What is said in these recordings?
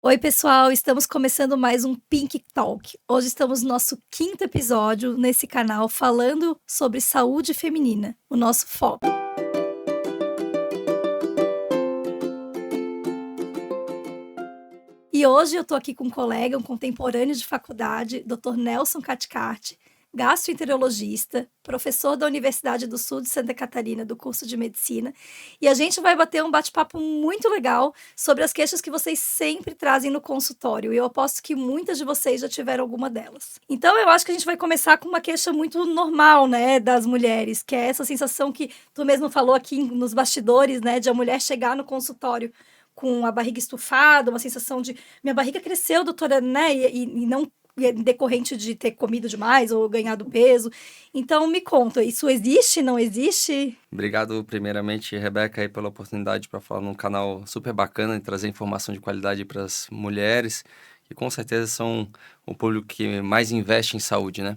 Oi, pessoal, estamos começando mais um Pink Talk. Hoje estamos no nosso quinto episódio nesse canal falando sobre saúde feminina, o nosso foco. E hoje eu tô aqui com um colega, um contemporâneo de faculdade, Dr. Nelson Caticarte, gastroenterologista, professor da Universidade do Sul de Santa Catarina, do curso de medicina, e a gente vai bater um bate-papo muito legal sobre as queixas que vocês sempre trazem no consultório, e eu aposto que muitas de vocês já tiveram alguma delas. Então eu acho que a gente vai começar com uma queixa muito normal, né, das mulheres, que é essa sensação que tu mesmo falou aqui nos bastidores, né, de a mulher chegar no consultório com a barriga estufada, uma sensação de minha barriga cresceu, doutora, né? E não decorrente de ter comido demais ou ganhado peso. Então, me conta, isso existe, não existe? Obrigado, primeiramente, Rebeca, aí, pela oportunidade para falar num canal super bacana e trazer informação de qualidade para as mulheres, que com certeza são o público que mais investe em saúde, né?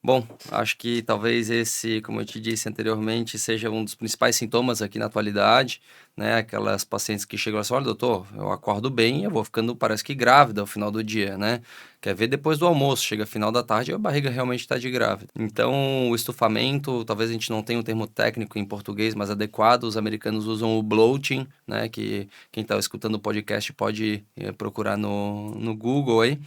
Bom, acho que talvez esse, como eu te disse anteriormente, seja um dos principais sintomas aqui na atualidade, né? Aquelas pacientes que chegam assim, olha, doutor, eu acordo bem, eu vou ficando, parece que grávida ao final do dia, né? Quer ver depois do almoço, chega final da tarde, a barriga realmente está de grávida. Então, o estufamento, talvez a gente não tenha um termo técnico em português mais adequado, os americanos usam o bloating, né? Que quem está escutando o podcast pode procurar no Google aí.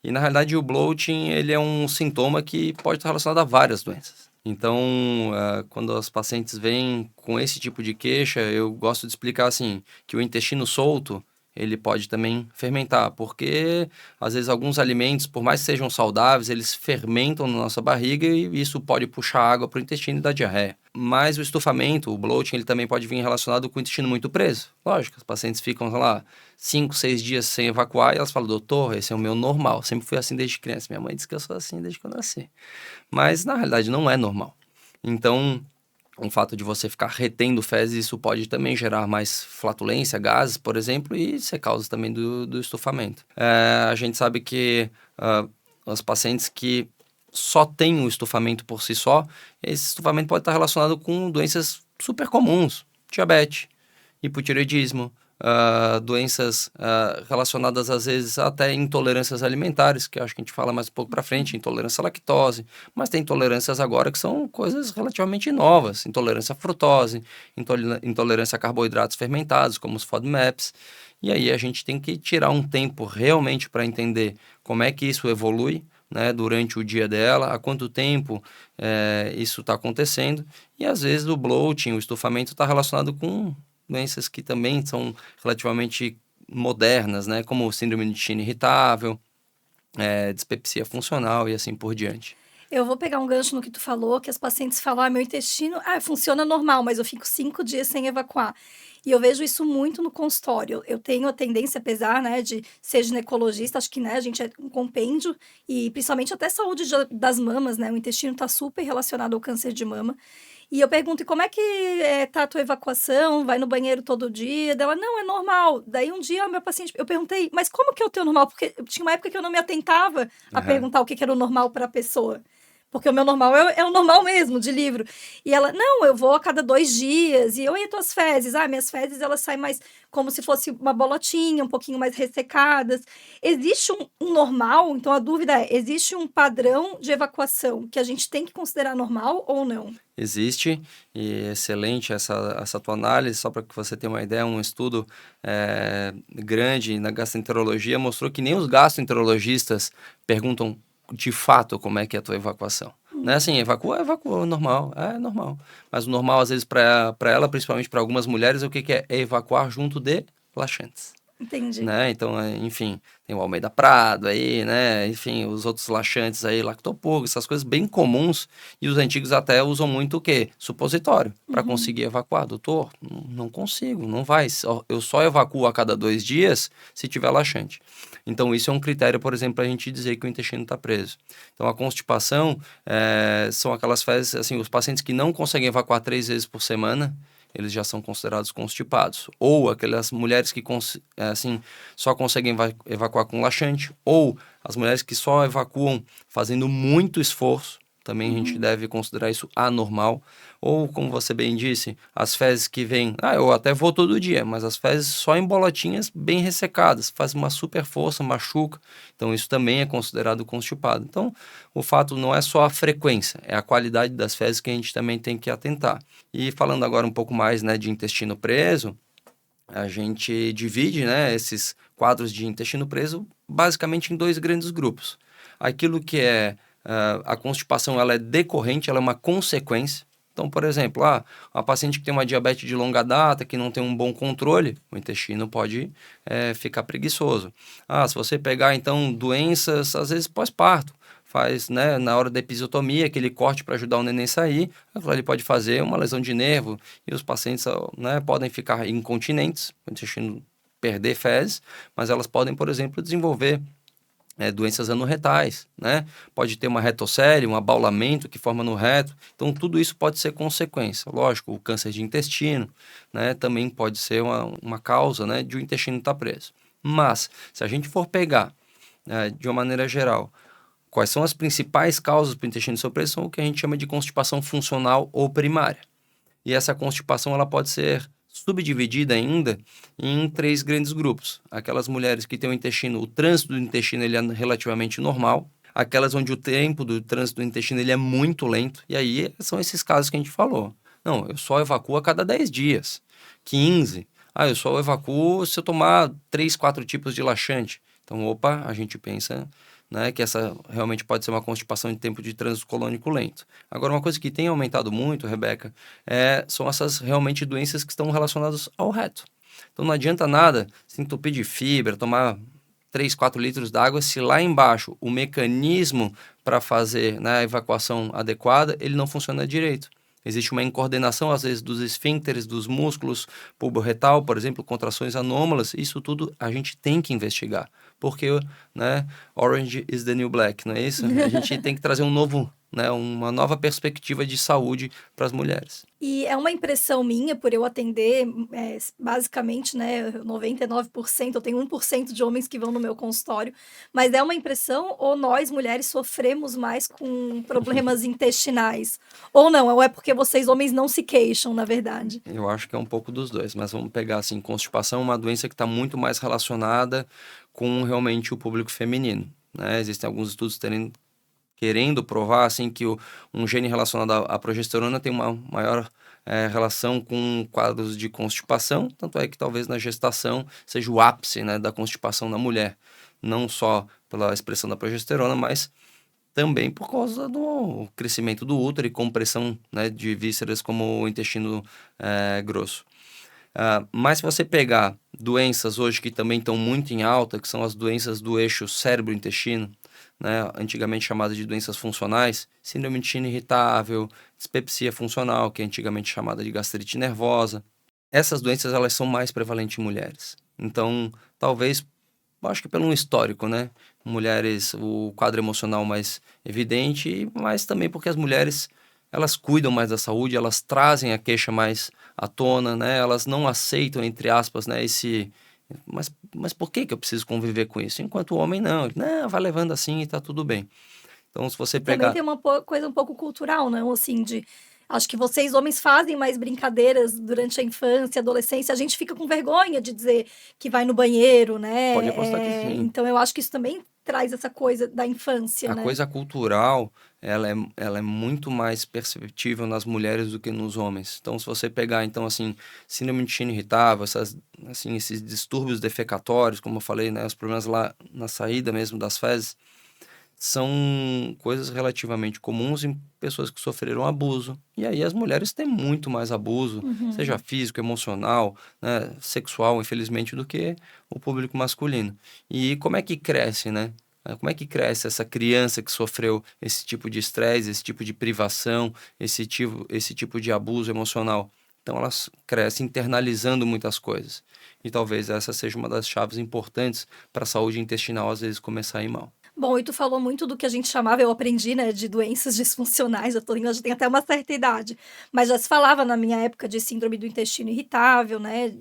E na realidade o bloating, ele é um sintoma que pode estar relacionado a várias doenças. Então, quando as pacientes vêm com esse tipo de queixa, eu gosto de explicar assim, que o intestino solto, ele pode também fermentar, porque às vezes alguns alimentos, por mais que sejam saudáveis, eles fermentam na nossa barriga e isso pode puxar água para o intestino e dar diarreia. Mas o estufamento, o bloating, ele também pode vir relacionado com o intestino muito preso. Lógico, as pacientes ficam, sei lá, 5, 6 dias sem evacuar e elas falam, doutor, esse é o meu normal. Sempre fui assim desde criança. Minha mãe disse que eu sou assim desde que eu nasci. Mas, na realidade, não é normal. Então, o fato de você ficar retendo fezes, isso pode também gerar mais flatulência, gases, por exemplo, e ser causa também do estufamento. A gente sabe que os pacientes que só têm o estufamento por si só, esse estufamento pode estar relacionado com doenças super comuns, diabetes, hipotireoidismo, doenças relacionadas às vezes até intolerâncias alimentares, que acho que a gente fala mais um pouco para frente, intolerância à lactose, mas tem intolerâncias agora que são coisas relativamente novas, intolerância à frutose, intolerância a carboidratos fermentados, como os FODMAPs, e aí a gente tem que tirar um tempo realmente para entender como é que isso evolui, né, durante o dia dela, há quanto tempo isso está acontecendo, e às vezes o bloating, o estufamento está relacionado com doenças que também são relativamente modernas, né? Como síndrome de intestino irritável, dispepsia funcional e assim por diante. Eu vou pegar um gancho no que tu falou, que as pacientes falam, meu intestino, funciona normal, mas eu fico 5 dias sem evacuar. E eu vejo isso muito no consultório. Eu tenho a tendência, apesar, né, de ser ginecologista, acho que, né, a gente é um compêndio, e principalmente até saúde das mamas, né, o intestino está super relacionado ao câncer de mama. E eu pergunto: "E como é que, tá a tua evacuação? Vai no banheiro todo dia?" Dela: "Não, é normal". Daí um dia o meu paciente eu perguntei: "Mas como que é o teu normal?" Porque tinha uma época que eu não me atentava a Aham. perguntar o que que era o normal para a pessoa. Porque o meu normal é o normal mesmo, de livro. E ela: "Não, eu vou a cada 2 dias". E eu: "E tuas fezes?". "Ah, minhas fezes elas saem mais como se fosse uma bolotinha, um pouquinho mais ressecadas". Existe um normal? Então a dúvida é: existe um padrão de evacuação que a gente tem que considerar normal ou não? Existe, e é excelente essa tua análise, só para que você tenha uma ideia, um estudo grande na gastroenterologia mostrou que nem os gastroenterologistas perguntam de fato como é que é a tua evacuação. Não é assim, evacua, normal, é normal. Mas o normal, às vezes, para ela, principalmente para algumas mulheres, o que que é? É evacuar junto de laxantes. Entendi. Né? Então, enfim, tem o Almeida Prado aí, né? Enfim, os outros laxantes aí, Lactopurgo, essas coisas bem comuns, e os antigos até usam muito o quê? Supositório, para Uhum. conseguir evacuar. Doutor, não consigo, não vai. Eu só evacuo a cada 2 dias se tiver laxante. Então, isso é um critério, por exemplo, para a gente dizer que o intestino está preso. Então, a constipação são aquelas fezes, assim, os pacientes que não conseguem evacuar 3 vezes por semana, eles já são considerados constipados. Ou aquelas mulheres que, assim, só conseguem evacuar com laxante, ou as mulheres que só evacuam fazendo muito esforço, também a gente deve considerar isso anormal. Ou, como você bem disse, as fezes que vêm, eu até vou todo dia, mas as fezes só em bolotinhas bem ressecadas, faz uma super força, machuca, então isso também é considerado constipado. Então, o fato não é só a frequência, é a qualidade das fezes que a gente também tem que atentar. E falando agora um pouco mais, né, de intestino preso, a gente divide, né, esses quadros de intestino preso basicamente em dois grandes grupos. Aquilo que é a constipação, ela é decorrente, ela é uma consequência. Então, por exemplo, uma paciente que tem uma diabetes de longa data, que não tem um bom controle, o intestino pode ficar preguiçoso. Se você pegar, então, doenças, às vezes pós-parto, faz, né, na hora da episiotomia, aquele corte para ajudar o neném a sair, ele pode fazer uma lesão de nervo e os pacientes, né, podem ficar incontinentes, o intestino perder fezes, mas elas podem, por exemplo, desenvolver doenças anorretais, né? Pode ter uma retocele, um abaulamento que forma no reto. Então, tudo isso pode ser consequência. Lógico, o câncer de intestino, né, também pode ser uma causa, né, de o intestino estar preso. Mas, se a gente for pegar, de uma maneira geral, quais são as principais causas para o intestino ser preso, são o que a gente chama de constipação funcional ou primária. E essa constipação ela pode ser subdividida ainda em 3 grandes grupos. Aquelas mulheres que têm o trânsito do intestino ele é relativamente normal, aquelas onde o tempo do trânsito do intestino ele é muito lento, e aí são esses casos que a gente falou. Não, eu só evacuo a cada 10 dias, 15. Eu só evacuo se eu tomar 3, 4 tipos de laxante. Então, a gente pensa, né, que essa realmente pode ser uma constipação em tempo de trânsito colônico lento. Agora, uma coisa que tem aumentado muito, Rebeca, são essas realmente doenças que estão relacionadas ao reto. Então, não adianta nada se entupir de fibra, tomar 3, 4 litros d'água, se lá embaixo o mecanismo para fazer, né, a evacuação adequada, ele não funciona direito. Existe uma incoordenação, às vezes, dos esfíncteres, dos músculos pubo-retal, por exemplo, contrações anômalas. Isso tudo a gente tem que investigar. Porque, né, Orange is the new black, não é isso? A gente tem que trazer uma nova perspectiva de saúde para as mulheres. E é uma impressão minha, por eu atender, basicamente, né, 99%, eu tenho 1% de homens que vão no meu consultório, mas é uma impressão ou nós, mulheres, sofremos mais com problemas intestinais? Ou não? Ou é porque vocês, homens, não se queixam, na verdade? Eu acho que é um pouco dos dois, mas vamos pegar, assim, constipação é uma doença que está muito mais relacionada com realmente o público feminino, né? Existem alguns estudos querendo provar assim que um gene relacionado à progesterona tem uma maior relação com quadros de constipação, tanto é que talvez na gestação seja o ápice, né, da constipação na mulher, não só pela expressão da progesterona, mas também por causa do crescimento do útero e compressão, né, de vísceras como o intestino grosso. Mas se você pegar doenças hoje que também estão muito em alta, que são as doenças do eixo cérebro-intestino, né, antigamente chamadas de doenças funcionais, síndrome de intestino irritável, dispepsia funcional, que é antigamente chamada de gastrite nervosa. Essas doenças elas são mais prevalentes em mulheres. Então, talvez, acho que pelo um histórico, né? Mulheres, o quadro emocional mais evidente, mas também porque as mulheres elas cuidam mais da saúde, elas trazem a queixa mais à tona, né? Elas não aceitam, entre aspas, né, mas por que eu preciso conviver com isso? Enquanto o homem não, vai levando assim e tá tudo bem. Então, se você Também pegar... tem uma coisa um pouco cultural, não? Assim, acho que vocês, homens, fazem mais brincadeiras durante a infância, adolescência. A gente fica com vergonha de dizer que vai no banheiro, né? Pode apostar que sim. Então, eu acho que isso também traz essa coisa da infância, A né? coisa cultural, ela é muito mais perceptível nas mulheres do que nos homens. Então, se você pegar, então, assim, síndrome de intestino irritável, esses distúrbios defecatórios, como eu falei, né, os problemas lá na saída mesmo das fezes, são coisas relativamente comuns em pessoas que sofreram abuso. E aí as mulheres têm muito mais abuso, seja físico, emocional, né, sexual, infelizmente, do que o público masculino. E como é que cresce, né? Como é que cresce essa criança que sofreu esse tipo de estresse, esse tipo de privação, esse tipo de abuso emocional? Então elas crescem internalizando muitas coisas. E talvez essa seja uma das chaves importantes para a saúde intestinal às vezes começar a ir mal. Bom, e tu falou muito do que a gente chamava, eu aprendi, né, de doenças disfuncionais, eu tô indo, já tenho até uma certa idade, mas já se falava na minha época de síndrome do intestino irritável, né,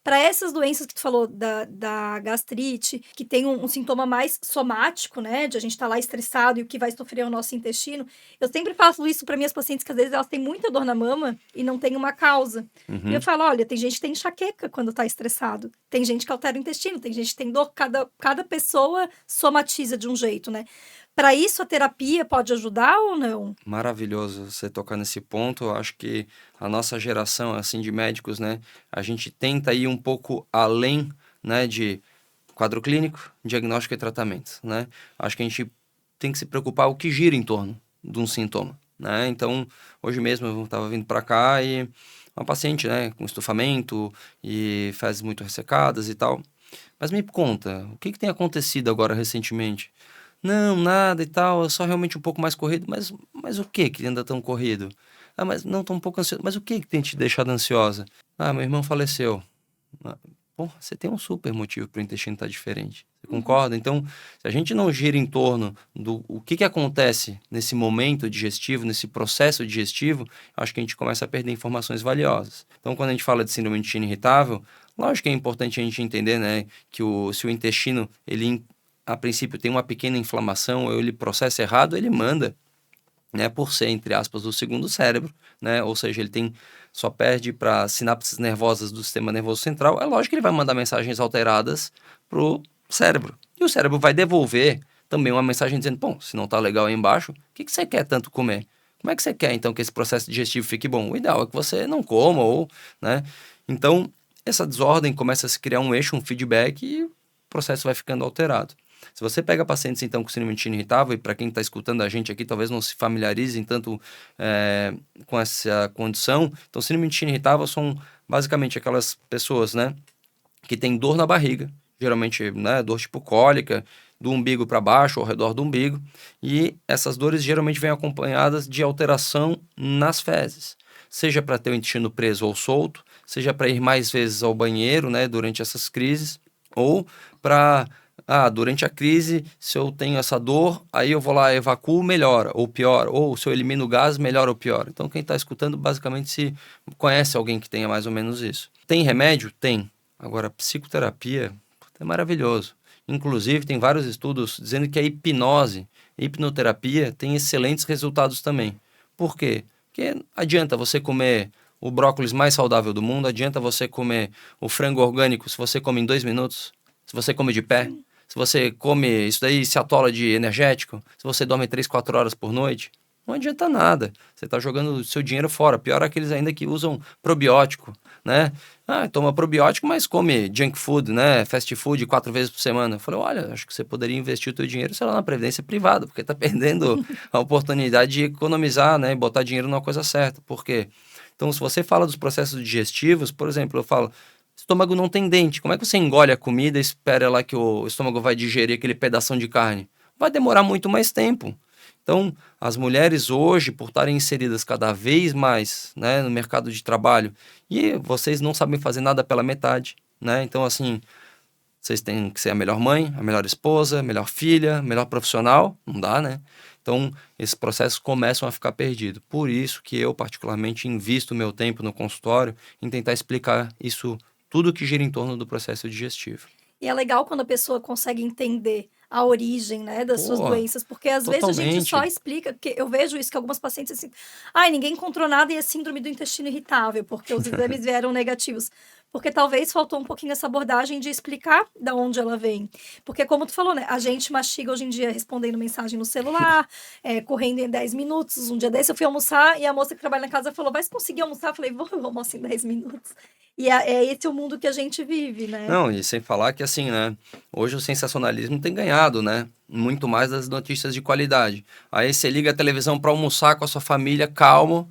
para essas doenças que tu falou da gastrite, que tem um sintoma mais somático, né, de a gente estar lá estressado e o que vai sofrer é o nosso intestino, eu sempre faço isso para minhas pacientes que às vezes elas têm muita dor na mama e não tem uma causa. E eu Uhum. falo, olha, tem gente que tem enxaqueca quando tá estressado, tem gente que altera o intestino, tem gente que tem dor, cada pessoa somatiza de um jeito, né. Para isso a terapia pode ajudar ou não? Maravilhoso você tocar nesse ponto. Eu acho que a nossa geração, assim, de médicos, né, a gente tenta ir um pouco além, né, de quadro clínico, diagnóstico e tratamento, né? Acho que a gente tem que se preocupar o que gira em torno de um sintoma, né? Então, hoje mesmo eu estava vindo para cá e uma paciente, né, com estufamento e fezes muito ressecadas e tal. Mas me conta, o que que tem acontecido agora recentemente? Não, nada e tal, é só realmente um pouco mais corrido. Mas o que que anda tão corrido? Ah, mas não, tô um pouco ansioso. Mas o que que tem te deixado ansiosa? Ah, meu irmão faleceu. Ah, pô, você tem um super motivo para o intestino estar diferente. Você Uhum. concorda? Então, se a gente não gira em torno do o que que acontece nesse momento digestivo, nesse processo digestivo, acho que a gente começa a perder informações valiosas. Então, quando a gente fala de síndrome do intestino irritável, lógico que é importante a gente entender, né, que se o intestino, ele a princípio tem uma pequena inflamação, ou ele processa errado, ele manda, né, por ser, entre aspas, o segundo cérebro, né, ou seja, ele tem, só perde para sinapses nervosas do sistema nervoso central, é lógico que ele vai mandar mensagens alteradas pro cérebro, e o cérebro vai devolver também uma mensagem dizendo, bom, se não tá legal aí embaixo, o que que você quer tanto comer? Como é que você quer, então, que esse processo digestivo fique bom? O ideal é que você não coma, ou, né, então, essa desordem começa a se criar um eixo, um feedback, e o processo vai ficando alterado. Se você pega pacientes, então, com síndrome do intestino irritável, e para quem está escutando a gente aqui, talvez não se familiarizem tanto com essa condição. Então, síndrome do intestino irritável são basicamente aquelas pessoas, né, que têm dor na barriga, geralmente, né, dor tipo cólica, do umbigo para baixo, ao redor do umbigo, e essas dores geralmente vêm acompanhadas de alteração nas fezes, seja para ter o intestino preso ou solto, seja para ir mais vezes ao banheiro, né, durante essas crises, ou para durante a crise, se eu tenho essa dor, aí eu vou lá, evacuo, melhora, ou piora. Ou se eu elimino o gás, melhora ou piora. Então, quem está escutando, basicamente, se conhece alguém que tenha mais ou menos isso. Tem remédio? Tem. Agora, psicoterapia, puta, é maravilhoso. Inclusive, tem vários estudos dizendo que a hipnose, a hipnoterapia, tem excelentes resultados também. Por quê? Porque adianta você comer o brócolis mais saudável do mundo, adianta você comer o frango orgânico se você come em 2 minutos, se você come de pé, Sim. se você come isso daí, se atola de energético, se você dorme 3, 4 horas por noite, não adianta nada. Você está jogando o seu dinheiro fora. Pior é aqueles ainda que usam probiótico, né? Ah, toma probiótico, mas come junk food, né? Fast food 4 vezes por semana. Eu falei, olha, acho que você poderia investir o teu dinheiro, sei lá, na previdência privada, porque está perdendo a oportunidade de economizar, né? E botar dinheiro numa coisa certa. Por quê? Então, se você fala dos processos digestivos, por exemplo, eu falo, estômago não tem dente. Como é que você engole a comida e espera lá que o estômago vai digerir aquele pedação de carne? Vai demorar muito mais tempo. Então, as mulheres hoje, por estarem inseridas cada vez mais, né, no mercado de trabalho, e vocês não sabem fazer nada pela metade, né? Então, assim, vocês têm que ser a melhor mãe, a melhor esposa, a melhor filha, a melhor profissional, não dá, né? Então, esses processos começam a ficar perdidos. Por isso que eu, particularmente, invisto meu tempo no consultório em tentar explicar isso, tudo que gira em torno do processo digestivo. E é legal quando a pessoa consegue entender a origem, né, das suas Pô, doenças, porque às vezes a gente só totalmente. explica, porque eu vejo isso que algumas pacientes assim, ai, ninguém encontrou nada e é síndrome do intestino irritável, porque os exames vieram negativos. Porque talvez faltou um pouquinho essa abordagem de explicar da onde ela vem. Porque como tu falou, né, a gente mastiga hoje em dia respondendo mensagem no celular, correndo em 10 minutos. Um dia desse eu fui almoçar e a moça que trabalha na casa falou: "Vai conseguir almoçar?" Eu falei: "Vou, eu almoço em 10 minutos". E é esse o mundo que a gente vive, né. Não, e sem falar que assim, né, hoje o sensacionalismo tem ganhado, né, muito mais das notícias de qualidade. Aí você liga a televisão para almoçar com a sua família, calmo,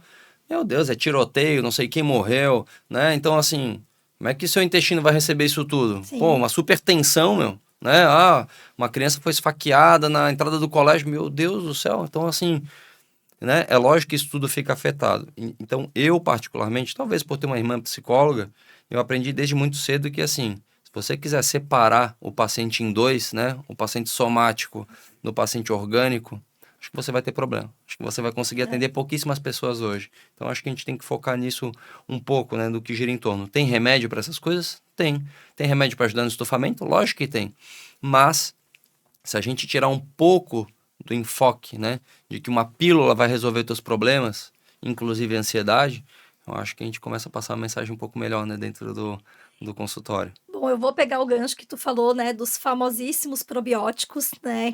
meu Deus, é tiroteio, não sei quem morreu, né, então assim, como é que seu intestino vai receber isso tudo? Pô, Sim. uma super tensão, meu, né, uma criança foi esfaqueada na entrada do colégio, meu Deus do céu, então assim, né, é lógico que isso tudo fica afetado. Então eu particularmente, talvez por ter uma irmã psicóloga, eu aprendi desde muito cedo que assim, se você quiser separar o paciente em dois, né, o paciente somático do paciente orgânico, acho que você vai ter problema. Acho que você vai conseguir atender pouquíssimas pessoas hoje. Então, acho que a gente tem que focar nisso um pouco, né, do que gira em torno. Tem remédio para essas coisas? Tem. Tem remédio para ajudar no estufamento? Lógico que tem. Mas, se a gente tirar um pouco do enfoque, né, de que uma pílula vai resolver teus problemas, inclusive a ansiedade, eu acho que a gente começa a passar uma mensagem um pouco melhor, né, dentro do consultório. Bom, eu vou pegar o gancho que tu falou, né, dos famosíssimos probióticos, né,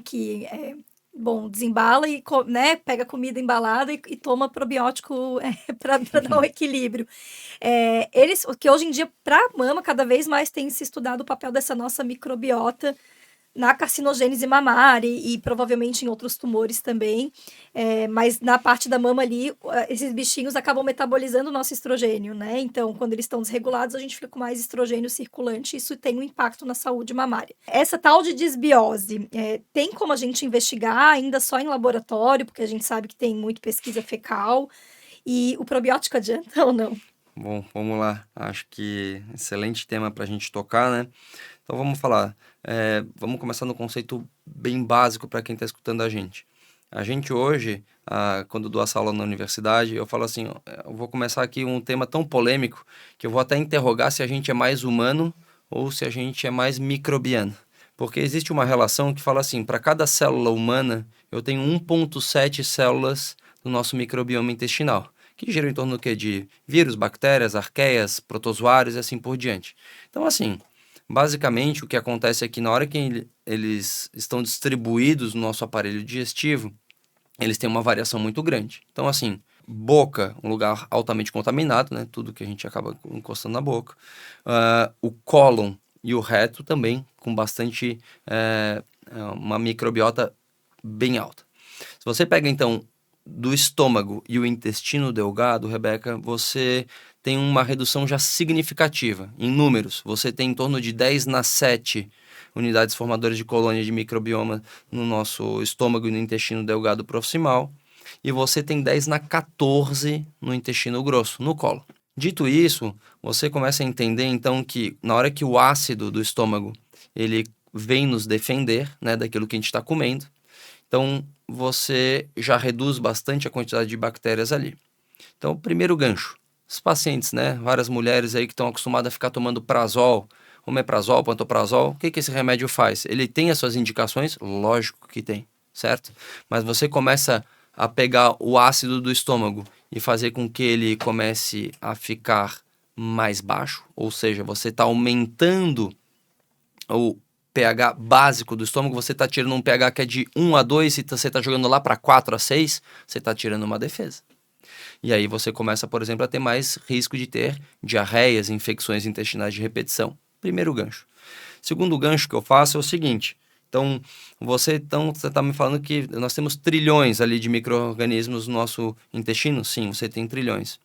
bom, desembala e, né, pega comida embalada e toma probiótico para dar um equilíbrio. Que hoje em dia, para mama, cada vez mais tem se estudado o papel dessa nossa microbiota na carcinogênese mamária e provavelmente em outros tumores também, mas na parte da mama ali, esses bichinhos acabam metabolizando o nosso estrogênio, né? Então, quando eles estão desregulados, a gente fica com mais estrogênio circulante e isso tem um impacto na saúde mamária. Essa tal de disbiose, tem como a gente investigar ainda só em laboratório, porque a gente sabe que tem muito pesquisa fecal, e o probiótico adianta ou não? Bom, vamos lá. Acho que excelente tema para a gente tocar, né? Então vamos falar. Vamos começar no conceito bem básico para quem está escutando a gente. A gente hoje, quando dou essa aula na universidade, eu falo assim, ó, eu vou começar aqui um tema tão polêmico que eu vou até interrogar se a gente é mais humano ou se a gente é mais microbiano. Porque existe uma relação que fala assim, para cada célula humana, eu tenho 1,7 células do nosso microbioma intestinal, que giram em torno do quê? De vírus, bactérias, arqueias, protozoários e assim por diante. Então, assim, basicamente o que acontece é que na hora que eles estão distribuídos no nosso aparelho digestivo, eles têm uma variação muito grande. Então, assim, boca, um lugar altamente contaminado, né? Tudo que a gente acaba encostando na boca. O cólon e o reto também, com bastante, uma microbiota bem alta. Se você pega, então, do estômago e o intestino delgado, Rebeca, você tem uma redução já significativa em números. Você tem em torno de 10/7 unidades formadoras de colônia de microbioma no nosso estômago e no intestino delgado proximal, e você tem 10/14 no intestino grosso, no colo. Dito isso, você começa a entender então que na hora que o ácido do estômago ele vem nos defender, né, daquilo que a gente está comendo, então você já reduz bastante a quantidade de bactérias ali. Então, primeiro gancho, os pacientes, né, várias mulheres aí que estão acostumadas a ficar tomando prazol, omeprazol, pantoprazol, o que esse remédio faz? Ele tem as suas indicações? Lógico que tem, certo? Mas você começa a pegar o ácido do estômago e fazer com que ele comece a ficar mais baixo, ou seja, você está aumentando o pH básico do estômago, você está tirando um pH que é de 1/2 e você está jogando lá para 4/6, você está tirando uma defesa. E aí você começa, por exemplo, a ter mais risco de ter diarreias, infecções intestinais de repetição. Primeiro gancho. Segundo gancho que eu faço é o seguinte. Então, você está me falando que nós temos trilhões ali de micro-organismos no nosso intestino? Sim, você tem trilhões.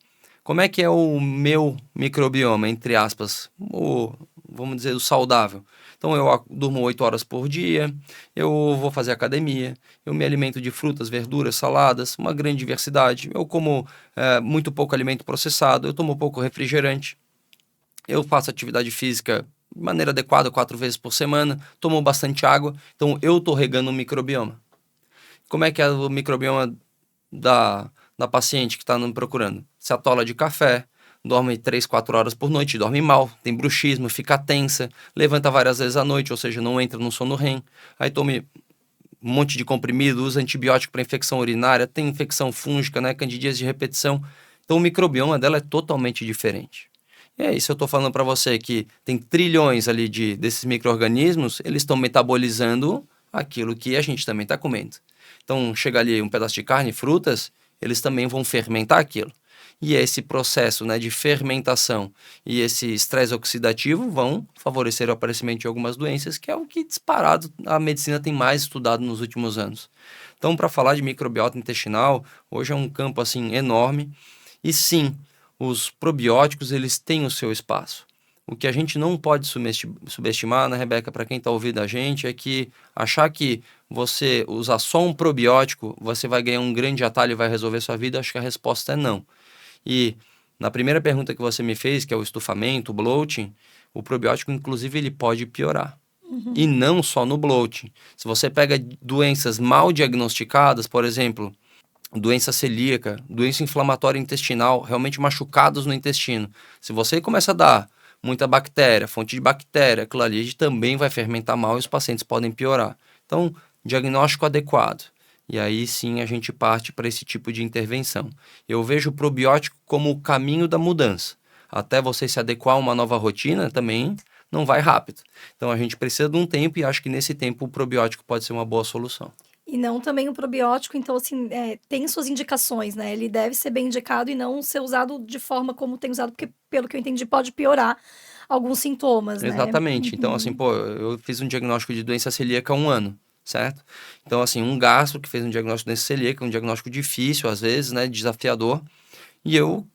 Como é que é o meu microbioma, entre aspas, vamos dizer, o saudável? Então, eu durmo 8 horas por dia, eu vou fazer academia, eu me alimento de frutas, verduras, saladas, uma grande diversidade, eu como muito pouco alimento processado, eu tomo pouco refrigerante, eu faço atividade física de maneira adequada 4 vezes por semana, tomo bastante água, então eu estou regando o microbioma. Como é que é o microbioma da paciente que está me procurando? Se atola de café, dorme 3, 4 horas por noite, dorme mal, tem bruxismo, fica tensa, levanta várias vezes à noite, ou seja, não entra no sono REM. Aí tome um monte de comprimido, usa antibiótico para infecção urinária, tem infecção fúngica, né, candidíase de repetição. Então o microbioma dela é totalmente diferente. E é isso, eu estou falando para você que tem trilhões ali desses micro-organismos, eles estão metabolizando aquilo que a gente também está comendo. Então, chega ali um pedaço de carne, frutas, eles também vão fermentar aquilo. E esse processo, né, de fermentação e esse estresse oxidativo vão favorecer o aparecimento de algumas doenças, que é o que disparado a medicina tem mais estudado nos últimos anos. Então, para falar de microbiota intestinal, hoje é um campo assim enorme. E sim, os probióticos eles têm o seu espaço. O que a gente não pode subestimar, né, Rebeca, para quem está ouvindo a gente, é que achar que você usar só um probiótico, você vai ganhar um grande atalho e vai resolver sua vida, acho que a resposta é não. E na primeira pergunta que você me fez, que é o estufamento, o bloating, o probiótico, inclusive, ele pode piorar. E não só no bloating. Se você pega doenças mal diagnosticadas, por exemplo, doença celíaca, doença inflamatória intestinal, realmente machucados no intestino. Se você começa a dar muita bactéria, fonte de bactéria, aquilo ali também vai fermentar mal e os pacientes podem piorar. Então, diagnóstico adequado. E aí sim a gente parte para esse tipo de intervenção. Eu vejo o probiótico como o caminho da mudança. Até você se adequar a uma nova rotina também não vai rápido. Então a gente precisa de um tempo e acho que nesse tempo o probiótico pode ser uma boa solução. E não também o probiótico, então, assim, tem suas indicações, né? Ele deve ser bem indicado e não ser usado de forma como tem usado, porque, pelo que eu entendi, pode piorar alguns sintomas, né? Exatamente. Então, assim, pô, eu fiz um diagnóstico de doença celíaca há 1 ano, certo? Então, assim, um gastro que fez um diagnóstico de doença celíaca, um diagnóstico difícil, às vezes, né, desafiador, e eu,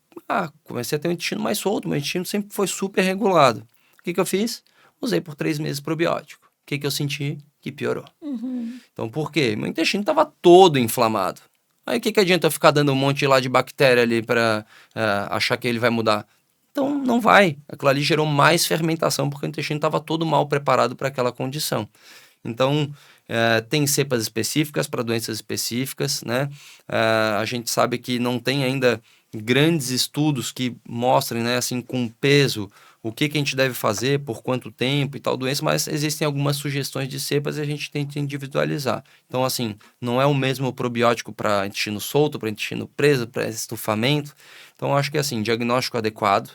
comecei a ter um intestino mais solto, meu intestino sempre foi super regulado. O que que eu fiz? Usei por 3 meses probiótico. O que que eu senti? Que piorou. Uhum. Então, por quê? Meu intestino estava todo inflamado. Aí, o que que adianta eu ficar dando um monte lá de bactéria ali para achar que ele vai mudar? Então, não vai. Aquilo ali gerou mais fermentação, porque o intestino estava todo mal preparado para aquela condição. Então, tem cepas específicas para doenças específicas, né? A gente sabe que não tem ainda grandes estudos que mostrem, né, assim, com peso, o que que a gente deve fazer, por quanto tempo e tal doença, mas existem algumas sugestões de cepas e a gente tenta individualizar. Então, assim, não é o mesmo probiótico para intestino solto, para intestino preso, para estufamento. Então, acho que, assim, diagnóstico adequado,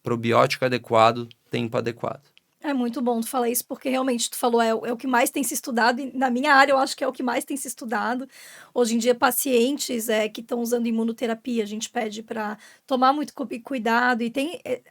probiótico adequado, tempo adequado. É muito bom tu falar isso, porque realmente tu falou, é o que mais tem se estudado, e na minha área eu acho que é o que mais tem se estudado. Hoje em dia, pacientes que estão usando imunoterapia, a gente pede para tomar muito cuidado, e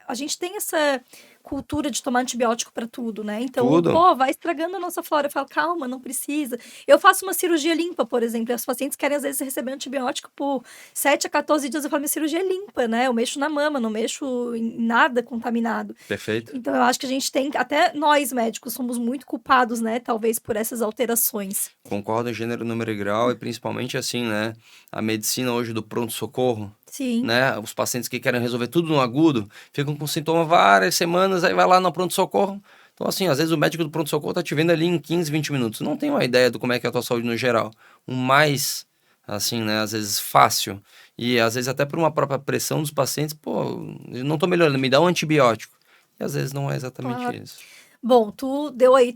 a gente tem essa cultura de tomar antibiótico para tudo, né? Então, Tudo. pô, vai estragando a nossa flora. Eu falo, calma, não precisa. Eu faço uma cirurgia limpa, por exemplo, e as pacientes querem às vezes receber antibiótico por 7 a 14 dias. Eu falo, minha cirurgia é limpa, né? Eu mexo na mama, não mexo em nada contaminado. Perfeito. Então, eu acho que a gente tem, até nós médicos, somos muito culpados, né, talvez por essas alterações. Concordo em gênero, número e grau, e principalmente assim, né? A medicina hoje do pronto-socorro, Sim, né? Os pacientes que querem resolver tudo no agudo, ficam com sintoma várias semanas, aí vai lá no pronto-socorro. Então, assim, às vezes o médico do pronto-socorro tá te vendo ali em 15, 20 minutos. Não tem uma ideia do como é que é a tua saúde no geral. O mais, assim, né? Às vezes fácil, e às vezes até por uma própria pressão dos pacientes, pô, eu não tô melhorando, me dá um antibiótico. E às vezes não é exatamente claro. isso. Bom, tu deu aí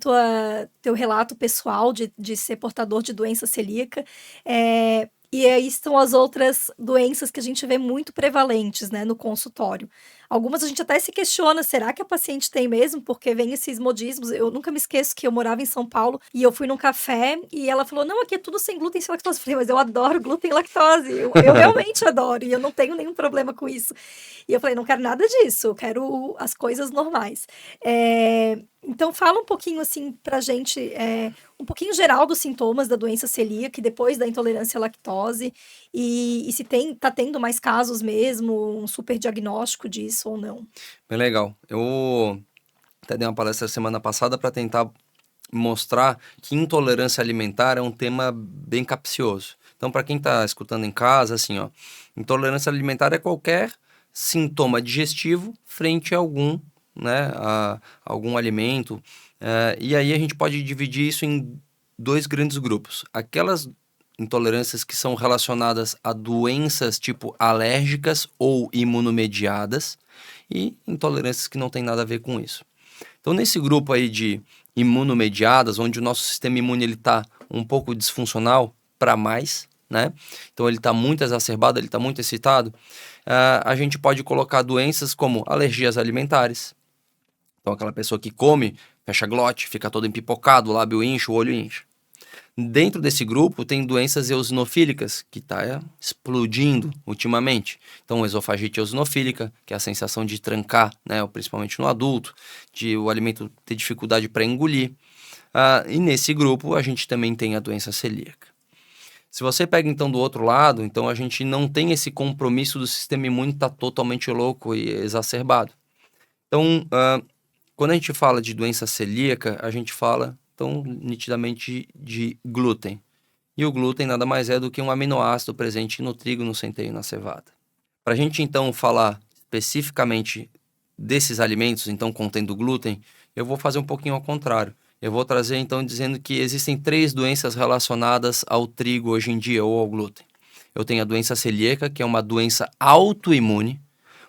teu relato pessoal de ser portador de doença celíaca, e aí estão as outras doenças que a gente vê muito prevalentes, né, no consultório. Algumas a gente até se questiona, será que a paciente tem mesmo? Porque vem esses modismos. Eu nunca me esqueço que eu morava em São Paulo e eu fui num café e ela falou: não, aqui é tudo sem glúten e sem lactose. Eu falei, mas eu adoro glúten e lactose. Eu realmente adoro e eu não tenho nenhum problema com isso. E eu falei, não quero nada disso, eu quero as coisas normais. Então, fala um pouquinho, assim, pra gente, um pouquinho geral dos sintomas da doença celíaca e depois da intolerância à lactose, e se tá tendo mais casos mesmo, um super diagnóstico disso ou não. Bem legal. Eu até dei uma palestra semana passada para tentar mostrar que intolerância alimentar é um tema bem capcioso. Então, para quem está escutando em casa, assim, ó, intolerância alimentar é qualquer sintoma digestivo frente a algum, né, a algum alimento. E aí a gente pode dividir isso em 2 grandes grupos. Aquelas intolerâncias que são relacionadas a doenças tipo alérgicas ou imunomediadas e intolerâncias que não têm nada a ver com isso. Então, nesse grupo aí de imunomediadas, onde o nosso sistema imune ele está um pouco disfuncional para mais, né? Então, ele está muito exacerbado, ele está muito excitado. A gente pode colocar doenças como alergias alimentares. Então, aquela pessoa que come, fecha a glote, fica todo empipocado, o lábio incha, o olho incha. Dentro desse grupo tem doenças eosinofílicas, que está explodindo ultimamente. Então, esofagite eosinofílica, que é a sensação de trancar, né, principalmente no adulto, de o alimento ter dificuldade para engolir. E nesse grupo a gente também tem a doença celíaca. Se você pega então do outro lado, então a gente não tem esse compromisso do sistema imune estar totalmente louco e exacerbado. Então, quando a gente fala de doença celíaca, a gente fala então nitidamente de glúten. E o glúten nada mais é do que um aminoácido presente no trigo, no centeio e na cevada. Para a gente então falar especificamente desses alimentos, então contendo glúten, eu vou fazer um pouquinho ao contrário. Eu vou trazer então dizendo que existem 3 doenças relacionadas ao trigo hoje em dia ou ao glúten. Eu tenho a doença celíaca, que é uma doença autoimune,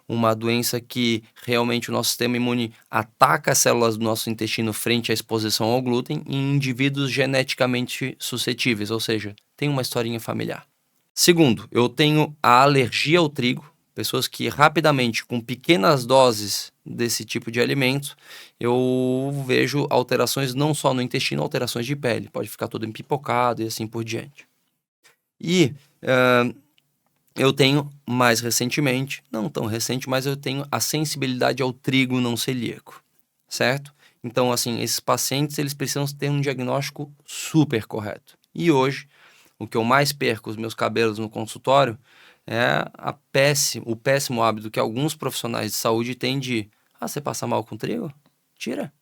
uma doença que realmente o nosso sistema imune ataca as células do nosso intestino frente à exposição ao glúten em indivíduos geneticamente suscetíveis, ou seja, tem uma historinha familiar. Segundo, eu tenho a alergia ao trigo, pessoas que rapidamente, com pequenas doses desse tipo de alimento, eu vejo alterações não só no intestino, alterações de pele, pode ficar todo empipocado e assim por diante. E eu tenho mais recentemente, não tão recente, mas eu tenho a sensibilidade ao trigo não celíaco, certo? Então, assim, esses pacientes, eles precisam ter um diagnóstico super correto. E hoje, o que eu mais perco os meus cabelos no consultório é o péssimo hábito que alguns profissionais de saúde têm de, você passa mal com trigo? Tira.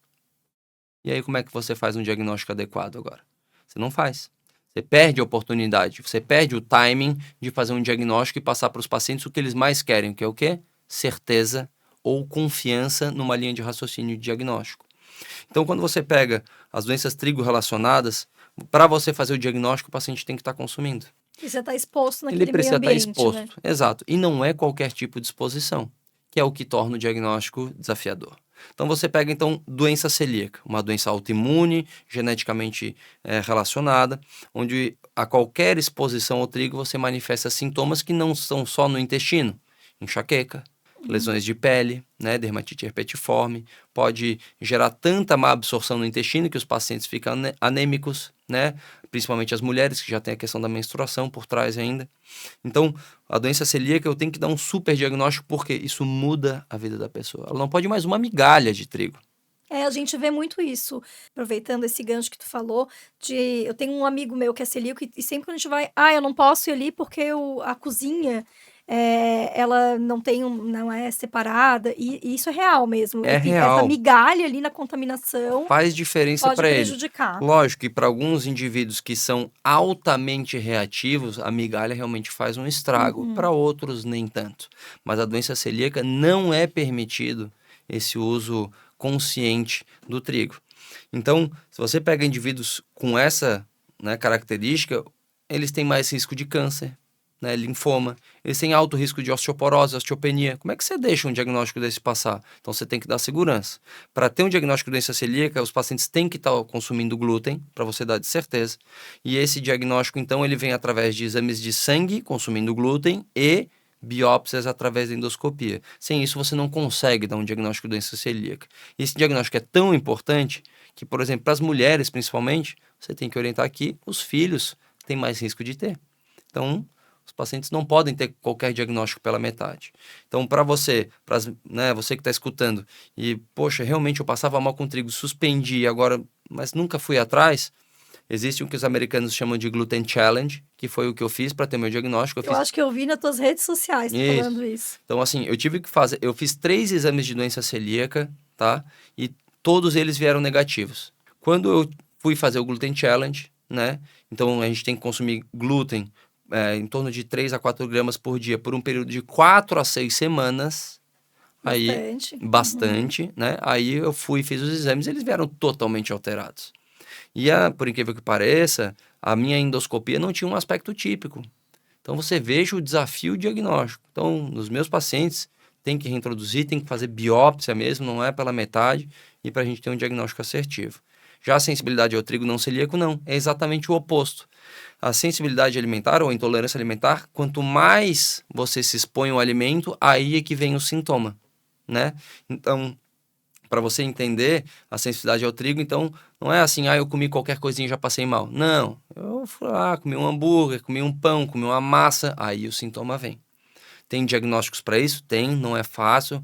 E aí como é que você faz um diagnóstico adequado agora? Você não faz. Você perde a oportunidade, você perde o timing de fazer um diagnóstico e passar para os pacientes o que eles mais querem, que é o quê? Certeza ou confiança numa linha de raciocínio de diagnóstico. Então, quando você pega as doenças trigo relacionadas, para você fazer o diagnóstico, o paciente tem que estar consumindo. E você está exposto Ele naquele meio precisa estar ambiente, exposto, né? exato. E não é qualquer tipo de exposição, que é o que torna o diagnóstico desafiador. Então você pega então doença celíaca, uma doença autoimune, geneticamente relacionada, onde a qualquer exposição ao trigo você manifesta sintomas que não são só no intestino, enxaqueca, lesões de pele, né, dermatite herpetiforme, pode gerar tanta má absorção no intestino que os pacientes ficam anêmicos, né, principalmente as mulheres que já têm a questão da menstruação por trás ainda. Então, a doença celíaca eu tenho que dar um super diagnóstico porque isso muda a vida da pessoa. Ela não pode mais uma migalha de trigo. A gente vê muito isso, aproveitando esse gancho que tu falou, eu tenho um amigo meu que é celíaco e sempre quando a gente vai, eu não posso ir ali porque a cozinha, ela não é separada, e isso é real mesmo. É Essa real, migalha ali na contaminação faz diferença pode para ele. prejudicar. Lógico que para alguns indivíduos que são altamente reativos, a migalha realmente faz um estrago, Uhum. para outros nem tanto. Mas a doença celíaca não é permitido esse uso consciente do trigo. Então, se você pega indivíduos com essa, né, característica, eles têm mais risco de câncer, né, linfoma, eles têm alto risco de osteoporose, osteopenia. Como é que você deixa um diagnóstico desse passar? Então, você tem que dar segurança. Para ter um diagnóstico de doença celíaca, os pacientes têm que estar consumindo glúten, para você dar de certeza. E esse diagnóstico, então, ele vem através de exames de sangue, consumindo glúten, e biópsias através da endoscopia. Sem isso, você não consegue dar um diagnóstico de doença celíaca. E esse diagnóstico é tão importante que, por exemplo, para as mulheres, principalmente, você tem que orientar que os filhos têm mais risco de ter. Então, os pacientes não podem ter qualquer diagnóstico pela metade. Então, para você, né, você que está escutando, e, poxa, realmente eu passava mal com trigo, suspendi agora, mas nunca fui atrás, existe o que os americanos chamam de Gluten Challenge, que foi o que eu fiz para ter meu diagnóstico. Eu acho que eu vi nas tuas redes sociais tu falando isso. Então, assim, eu fiz 3 exames de doença celíaca, tá? E todos eles vieram negativos. Quando eu fui fazer o Gluten Challenge, né? Então, a gente tem que consumir glúten em torno de 3 a 4 gramas por dia por um período de 4 a 6 semanas. Aí, Bastante. bastante, né? Aí eu fui e fiz os exames e eles vieram totalmente alterados. E, por incrível que pareça, a minha endoscopia não tinha um aspecto típico. Então, você veja o desafio diagnóstico. Então, nos meus pacientes, tem que reintroduzir, tem que fazer biópsia mesmo, não é pela metade, e para a gente ter um diagnóstico assertivo. Já a sensibilidade ao trigo não celíaco, não. É exatamente o oposto. A sensibilidade alimentar ou a intolerância alimentar, quanto mais você se expõe ao alimento, aí é que vem o sintoma, né? Então, para você entender a sensibilidade ao trigo, então, não é assim, eu comi qualquer coisinha e já passei mal. Não, eu fui lá, comi um hambúrguer, comi um pão, comi uma massa, aí o sintoma vem. Tem diagnósticos para isso? Tem, não é fácil.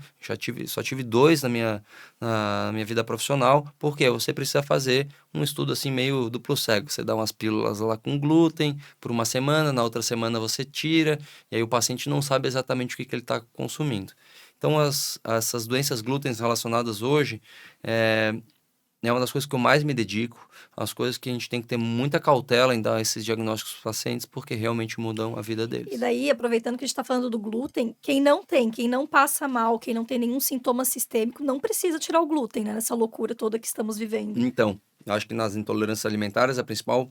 Só tive 2 na minha vida profissional, porque você precisa fazer um estudo assim meio duplo cego. Você dá umas pílulas lá com glúten por uma semana, na outra semana você tira, e aí o paciente não sabe exatamente o que ele está consumindo. Então, essas doenças glúten relacionadas hoje, É uma das coisas que eu mais me dedico, as coisas que a gente tem que ter muita cautela em dar esses diagnósticos para os pacientes, porque realmente mudam a vida E deles. daí, aproveitando que a gente está falando do glúten, quem não passa mal, quem não tem nenhum sintoma sistêmico, não precisa tirar o glúten, né? Nessa loucura toda que estamos vivendo. Então, eu acho que nas intolerâncias alimentares, a principal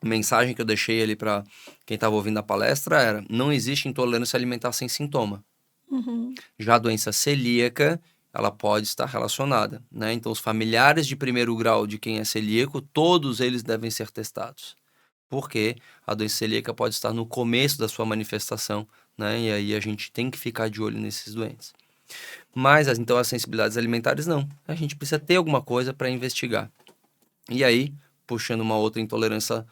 mensagem que eu deixei ali para quem estava ouvindo a palestra era: não existe intolerância alimentar sem sintoma. Uhum. Já a doença celíaca, ela pode estar relacionada, né? Então, os familiares de primeiro grau de quem é celíaco, todos eles devem ser testados. Porque a doença celíaca pode estar no começo da sua manifestação, né? E aí a gente tem que ficar de olho nesses doentes. Mas, então, as sensibilidades alimentares, não. A gente precisa ter alguma coisa para investigar. E aí, puxando uma outra intolerância,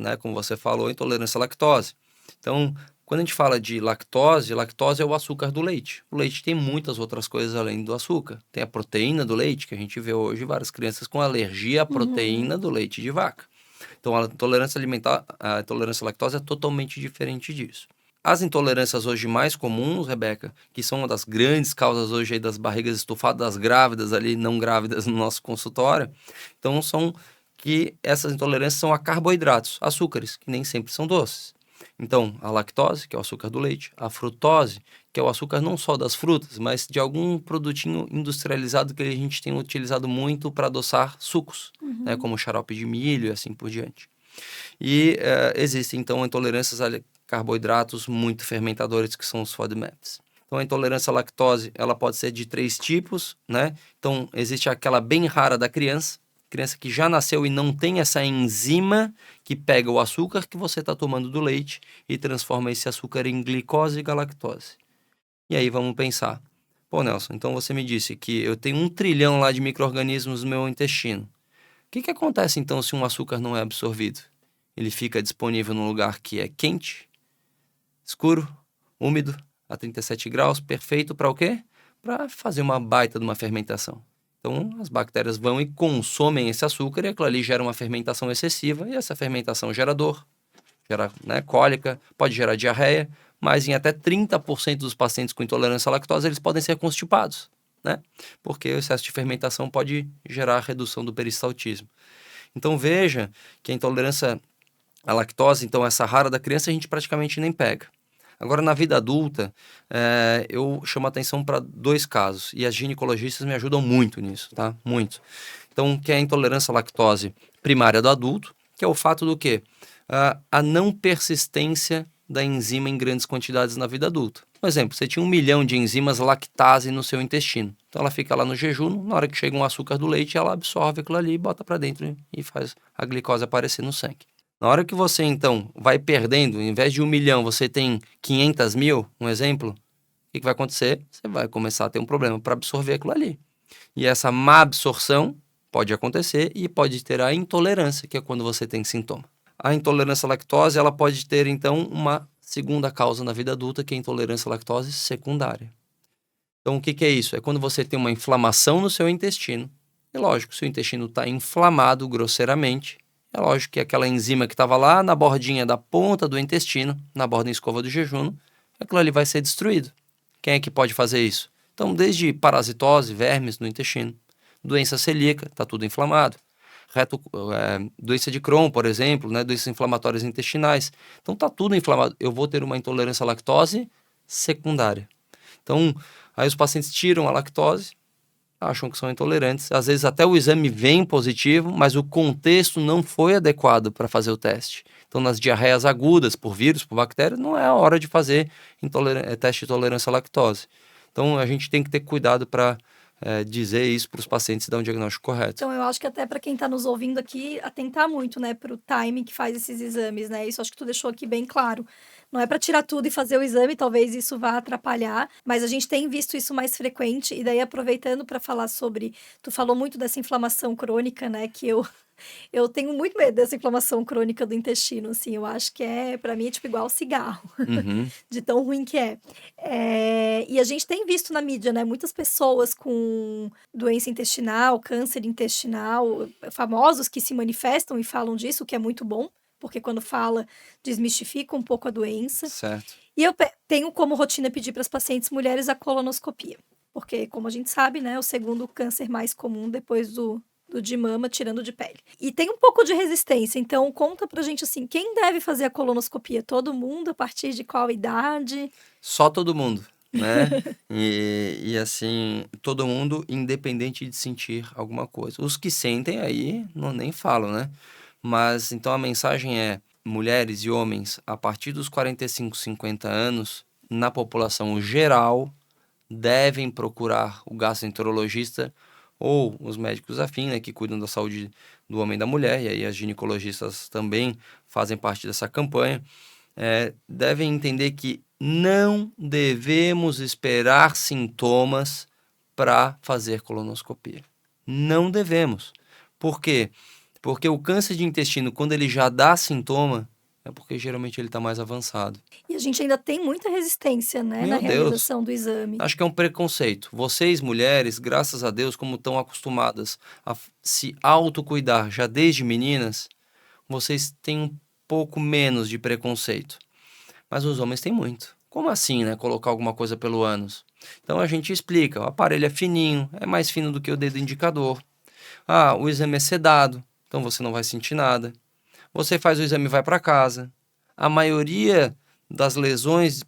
né? Como você falou, intolerância à lactose. Então, quando a gente fala de lactose, lactose é o açúcar do leite. O leite tem muitas outras coisas além do açúcar. Tem a proteína do leite, que a gente vê hoje várias crianças com alergia à proteína do leite de vaca. Então, a intolerância alimentar, a intolerância à lactose é totalmente diferente disso. As intolerâncias hoje mais comuns, Rebeca, que são uma das grandes causas hoje aí das barrigas estufadas das grávidas ali, não grávidas no nosso consultório, então são que essas intolerâncias são a carboidratos, açúcares, que nem sempre são doces. Então, a lactose, que é o açúcar do leite, a frutose, que é o açúcar não só das frutas, mas de algum produtinho industrializado que a gente tem utilizado muito para adoçar sucos, né, como xarope de milho e assim por diante. E existem, então, intolerâncias a carboidratos muito fermentadores, que são os FODMAPs. Então, a intolerância à lactose, ela pode ser de 3 tipos, né? Então, existe aquela bem rara da criança que já nasceu e não tem essa enzima que pega o açúcar que você está tomando do leite e transforma esse açúcar em glicose e galactose. E aí vamos pensar, pô, Nelson, então você me disse que eu tenho 1 trilhão lá de micro-organismos no meu intestino. O que acontece então se um açúcar não é absorvido? Ele fica disponível num lugar que é quente, escuro, úmido, a 37 graus, perfeito para o quê? Para fazer uma baita de uma fermentação. Então, as bactérias vão e consomem esse açúcar e aquilo ali gera uma fermentação excessiva e essa fermentação gera dor, gera, né, cólica, pode gerar diarreia, mas em até 30% dos pacientes com intolerância à lactose eles podem ser constipados, né? Porque o excesso de fermentação pode gerar redução do peristaltismo. Então, veja que a intolerância à lactose, então essa rara da criança, a gente praticamente nem pega. Agora, na vida adulta, eu chamo a atenção para 2 casos, e as ginecologistas me ajudam muito nisso, tá? Muito. Então, que é a intolerância à lactose primária do adulto, que é o fato do quê? A não persistência da enzima em grandes quantidades na vida adulta. Por exemplo, você tinha 1 milhão de enzimas lactase no seu intestino. Então, ela fica lá no jejum, na hora que chega um açúcar do leite, ela absorve aquilo ali, bota para dentro e faz a glicose aparecer no sangue. Na hora que você, então, vai perdendo, em vez de 1 milhão, você tem 500 mil, um exemplo, o que vai acontecer? Você vai começar a ter um problema para absorver aquilo ali. E essa má absorção pode acontecer e pode ter a intolerância, que é quando você tem sintoma. A intolerância à lactose, ela pode ter, então, uma segunda causa na vida adulta, que é a intolerância à lactose secundária. Então, o que é isso? É quando você tem uma inflamação no seu intestino. E, lógico, se o intestino está inflamado grosseiramente, é lógico que aquela enzima que estava lá na bordinha da ponta do intestino, na borda da escova do jejum, aquilo ali vai ser destruído. Quem é que pode fazer isso? Então, desde parasitose, vermes no intestino, doença celíaca, está tudo inflamado. Doença de Crohn, por exemplo, né, doenças inflamatórias intestinais. Então, está tudo inflamado. Eu vou ter uma intolerância à lactose secundária. Então, aí os pacientes tiram a lactose, acham que são intolerantes. Às vezes até o exame vem positivo, mas o contexto não foi adequado para fazer o teste. Então, nas diarreias agudas por vírus, por bactéria, não é a hora de fazer teste de tolerância à lactose. Então, a gente tem que ter cuidado para dizer isso para os pacientes e dar um diagnóstico correto. Então, eu acho que até para quem está nos ouvindo aqui, atentar muito, né, para o timing que faz esses exames, né? Isso acho que tu deixou aqui bem claro. Não é para tirar tudo e fazer o exame, talvez isso vá atrapalhar, mas a gente tem visto isso mais frequente. E daí, aproveitando para falar sobre. Tu falou muito dessa inflamação crônica, né? Que eu tenho muito medo dessa inflamação crônica do intestino, assim. Eu acho que para mim, é tipo igual cigarro, Uhum. de tão ruim que é. E a gente tem visto na mídia, né? Muitas pessoas com doença intestinal, câncer intestinal, famosos que se manifestam e falam disso, o que é muito bom, porque quando fala, desmistifica um pouco a doença. Certo. E eu tenho como rotina pedir para as pacientes mulheres a colonoscopia, porque, como a gente sabe, né, é o segundo câncer mais comum depois do de mama, tirando de pele. E tem um pouco de resistência, então conta pra gente assim, quem deve fazer a colonoscopia? Todo mundo? A partir de qual idade? Só todo mundo, né? E assim, todo mundo independente de sentir alguma coisa. Os que sentem aí, não nem falo, né? Mas então a mensagem é: mulheres e homens a partir dos 45, 50 anos, na população geral, devem procurar o gastroenterologista ou os médicos afins, né, que cuidam da saúde do homem e da mulher, e aí as ginecologistas também fazem parte dessa campanha, devem entender que não devemos esperar sintomas para fazer colonoscopia. Não devemos. Por quê? Porque o câncer de intestino, quando ele já dá sintoma, é porque geralmente ele está mais avançado. E a gente ainda tem muita resistência, né, na Meu Deus! realização do exame. Acho que é um preconceito. Vocês, mulheres, graças a Deus, como estão acostumadas a se autocuidar já desde meninas, vocês têm um pouco menos de preconceito. Mas os homens têm muito. Como assim, né? Colocar alguma coisa pelo ânus? Então a gente explica: o aparelho é fininho, é mais fino do que o dedo indicador. Ah, o exame é sedado, então você não vai sentir nada. Você faz o exame e vai para casa. A maioria das lesões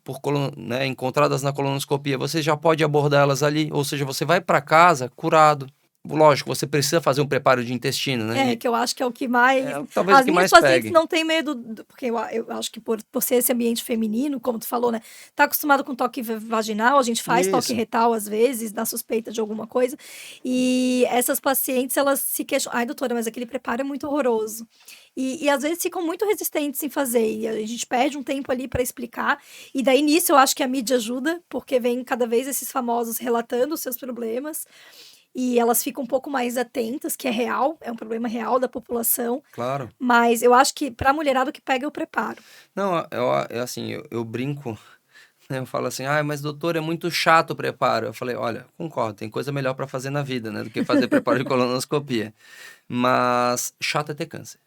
né, encontradas na colonoscopia, você já pode abordá-las ali, ou seja, você vai para casa curado. Lógico, você precisa fazer um preparo de intestino, né? Que eu acho que é o que mais... Talvez o As que minhas mais pacientes pegue. não têm medo, porque eu acho que por ser esse ambiente feminino, como tu falou, né? Tá acostumado com toque vaginal, a gente faz toque Isso. retal às vezes, na suspeita de alguma coisa. E essas pacientes, elas se questionam: ai, doutora, mas aquele preparo é muito horroroso. E às vezes ficam muito resistentes em fazer, e a gente perde um tempo ali para explicar. E daí nisso eu acho que a mídia ajuda, porque vem cada vez esses famosos relatando os seus problemas. E elas ficam um pouco mais atentas, que é real, é um problema real da população. Claro. Mas eu acho que pra mulherada o que pega é o preparo. Não, assim, eu brinco, né? Eu falo assim: ah, mas doutor, é muito chato o preparo. Eu falei: olha, concordo, tem coisa melhor para fazer na vida, né, do que fazer preparo de colonoscopia. Mas chato é ter câncer.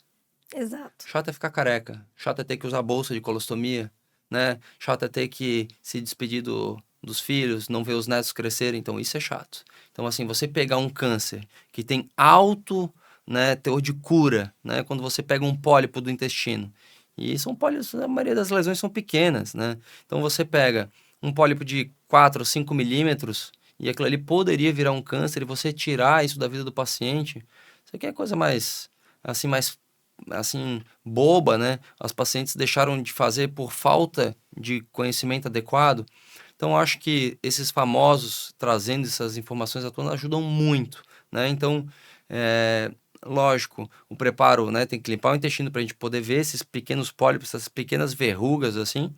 Exato. Chato é ficar careca. Chato é ter que usar bolsa de colostomia, né? Chato é ter que se despedir dos filhos, não ver os netos crescerem. Então, isso é chato. Então, assim, você pegar um câncer que tem alto, né, teor de cura, né? Quando você pega um pólipo do intestino. E são pólipos, a maioria das lesões são pequenas, né? Então, você pega um pólipo de 4 ou 5 milímetros e aquilo ali poderia virar um câncer e você tirar isso da vida do paciente. Isso aqui é a coisa mais, assim, boba, né? As pacientes deixaram de fazer por falta de conhecimento adequado. Então, acho que esses famosos trazendo essas informações à tona ajudam muito, né? Então, lógico, o preparo, né? Tem que limpar o intestino para a gente poder ver esses pequenos pólipos, essas pequenas verrugas, assim.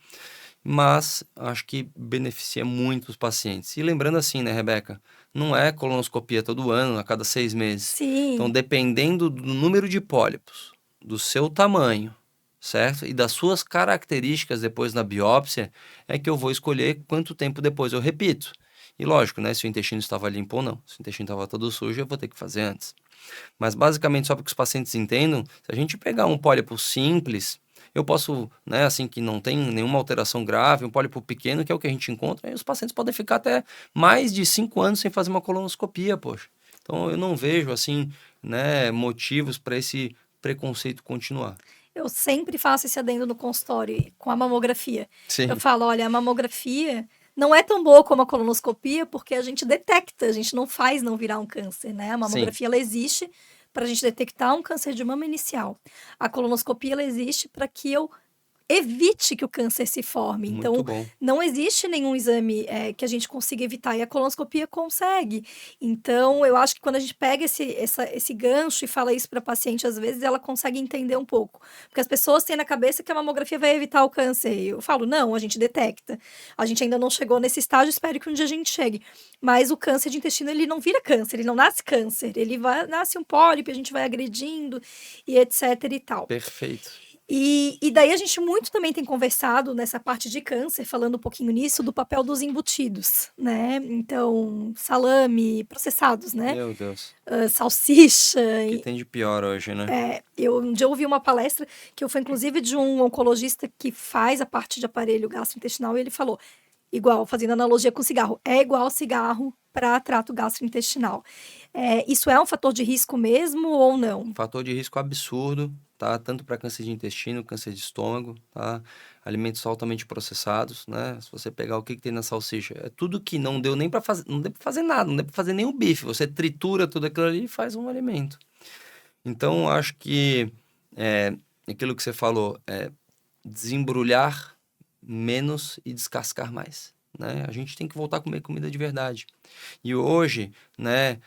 Mas acho que beneficia muito os pacientes. E lembrando assim, né, Rebeca? Não é colonoscopia todo ano, a cada 6 meses. Então, Sim. dependendo do número de pólipos, do seu tamanho, certo? E das suas características depois na biópsia, é que eu vou escolher quanto tempo depois eu repito. E lógico, né? Se o intestino estava limpo ou não. Se o intestino estava todo sujo, eu vou ter que fazer antes. Mas basicamente, só para que os pacientes entendam, se a gente pegar um pólipo simples, eu posso, né, assim, que não tem nenhuma alteração grave, um pólipo pequeno, que é o que a gente encontra, e os pacientes podem ficar até mais de 5 anos sem fazer uma colonoscopia, poxa. Então, eu não vejo, assim, né, motivos para esse preconceito continuar. Eu sempre faço esse adendo no consultório com a mamografia. Eu Sim. falo: olha, a mamografia não é tão boa como a colonoscopia, porque a gente detecta, a gente não faz não virar um câncer, né? A mamografia, ela existe para a gente detectar um câncer de mama inicial. A colonoscopia, ela existe para que eu evite que o câncer se forme. Muito Então, bom. não existe nenhum exame que a gente consiga evitar, e a colonoscopia consegue. Então, eu acho que quando a gente pega esse gancho e fala isso para a paciente, às vezes ela consegue entender um pouco. Porque as pessoas têm na cabeça que a mamografia vai evitar o câncer. E eu falo: não, a gente detecta. A gente ainda não chegou nesse estágio, espero que um dia a gente chegue. Mas o câncer de intestino, ele não vira câncer, ele não nasce câncer. Ele nasce um pólipo, a gente vai agredindo e etc e tal. Perfeito. E daí a gente muito também tem conversado nessa parte de câncer, falando um pouquinho nisso, do papel dos embutidos, né? Então, salame, processados, né? Meu Deus. Salsicha. O que tem de pior hoje, né? Um dia eu ouvi uma palestra que foi inclusive de um oncologista que faz a parte de aparelho gastrointestinal, e ele falou: igual, fazendo analogia com cigarro, é igual cigarro para trato gastrointestinal. Isso é um fator de risco mesmo ou não? Fator de risco absurdo, tá? Tanto para câncer de intestino, câncer de estômago, tá? Alimentos altamente processados, né? Se você pegar o que tem na salsicha, é tudo que não deu nem para fazer, não deu para fazer nada, não deu para fazer nem o bife. Você tritura tudo aquilo ali e faz um alimento. Então, acho que aquilo que você falou, desembrulhar menos e descascar mais, né? A gente tem que voltar a comer comida de verdade. E hoje, né,